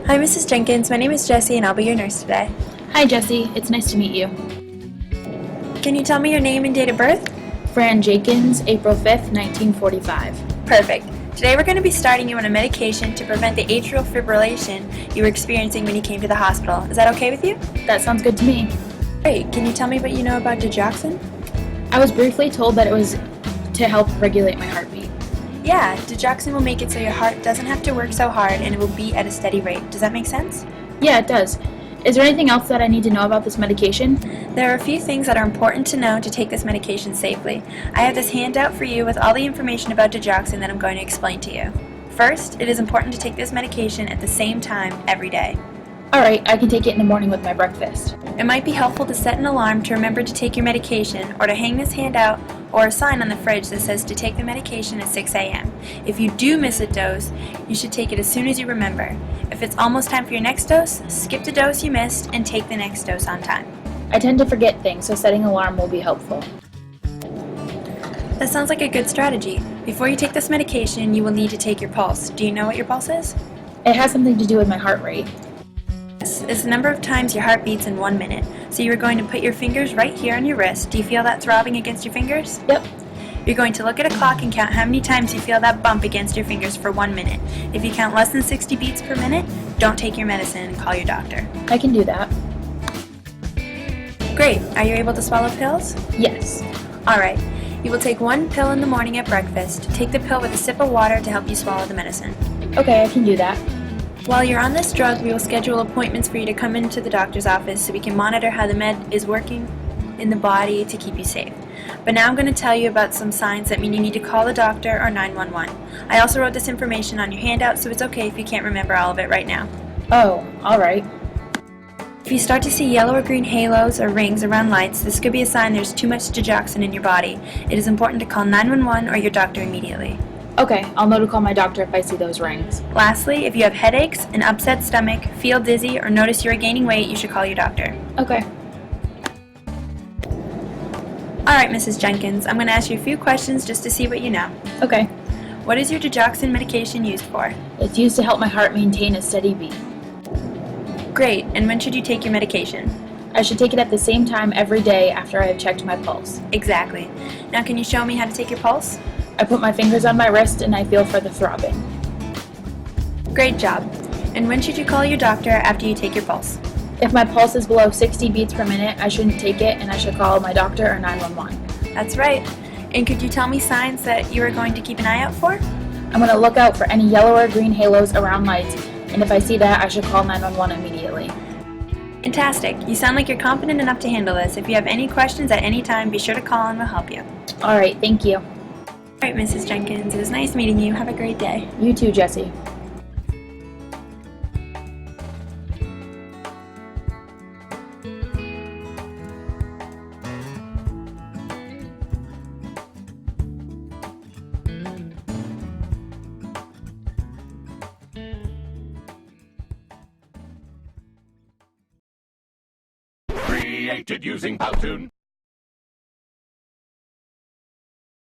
Hi, Mrs. Jenkins. My name is Jessie, and I'll be your nurse today. Hi, Jesse. It's nice to meet you. Can you tell me your name and date of birth? Fran Jenkins, April 5th, 1945. Perfect. Today we're going to be starting you on a medication to prevent the atrial fibrillation you were experiencing when you came to the hospital. Is that okay with you? That sounds good to me. Great. Can you tell me what you know about digoxin? I was briefly told that it was to help regulate my heartbeat. Yeah, digoxin will make it so your heart doesn't have to work so hard and it will beat at a steady rate. Does that make sense? Yeah, it does. Is there anything else that I need to know about this medication? There are a few things that are important to know to take this medication safely. I have this handout for you with all the information about digoxin that I'm going to explain to you. First, it is important to take this medication at the same time every day. Alright, I can take it in the morning with my breakfast. It might be helpful to set an alarm to remember to take your medication, or to hang this handout or a sign on the fridge that says to take the medication at 6 a.m. If you do miss a dose, you should take it as soon as you remember. If it's almost time for your next dose, skip the dose you missed and take the next dose on time. I tend to forget things, so setting an alarm will be helpful. That sounds like a good strategy. Before you take this medication, you will need to take your pulse. Do you know what your pulse is? It has something to do with my heart rate. It's the number of times your heart beats in 1 minute. So you're going to put your fingers right here on your wrist. Do you feel that throbbing against your fingers? Yep. You're going to look at a clock and count how many times you feel that bump against your fingers for 1 minute. If you count less than 60 beats per minute, don't take your medicine and call your doctor. I can do that. Great. Are you able to swallow pills? Yes. Alright. You will take 1 pill in the morning at breakfast. Take the pill with a sip of water to help you swallow the medicine. Okay, I can do that. While you're on this drug, we will schedule appointments for you to come into the doctor's office so we can monitor how the med is working in the body to keep you safe. But now I'm going to tell you about some signs that mean you need to call the doctor or 911. I also wrote this information on your handout, so it's okay if you can't remember all of it right now. Oh, alright. If you start to see yellow or green halos or rings around lights, this could be a sign there's too much digoxin in your body. It is important to call 911 or your doctor immediately. Okay, I'll know to call my doctor if I see those rings. Lastly, if you have headaches, an upset stomach, feel dizzy, or notice you're gaining weight, you should call your doctor. Okay. Alright, Mrs. Jenkins, I'm going to ask you a few questions just to see what you know. Okay. What is your digoxin medication used for? It's used to help my heart maintain a steady beat. Great, and when should you take your medication? I should take it at the same time every day after I have checked my pulse. Exactly. Now can you show me how to take your pulse? I put my fingers on my wrist and I feel for the throbbing. Great job. And when should you call your doctor after you take your pulse? If my pulse is below 60 beats per minute, I shouldn't take it and I should call my doctor or 911. That's right. And could you tell me signs that you are going to keep an eye out for? I'm going to look out for any yellow or green halos around lights, and if I see that, I should call 911 immediately. Fantastic. You sound like you're confident enough to handle this. If you have any questions at any time, be sure to call and we'll help you. Alright, thank you. Alright, Mrs. Jenkins. It was nice meeting you. Have a great day. You too, Jesse. Created using Powtoon.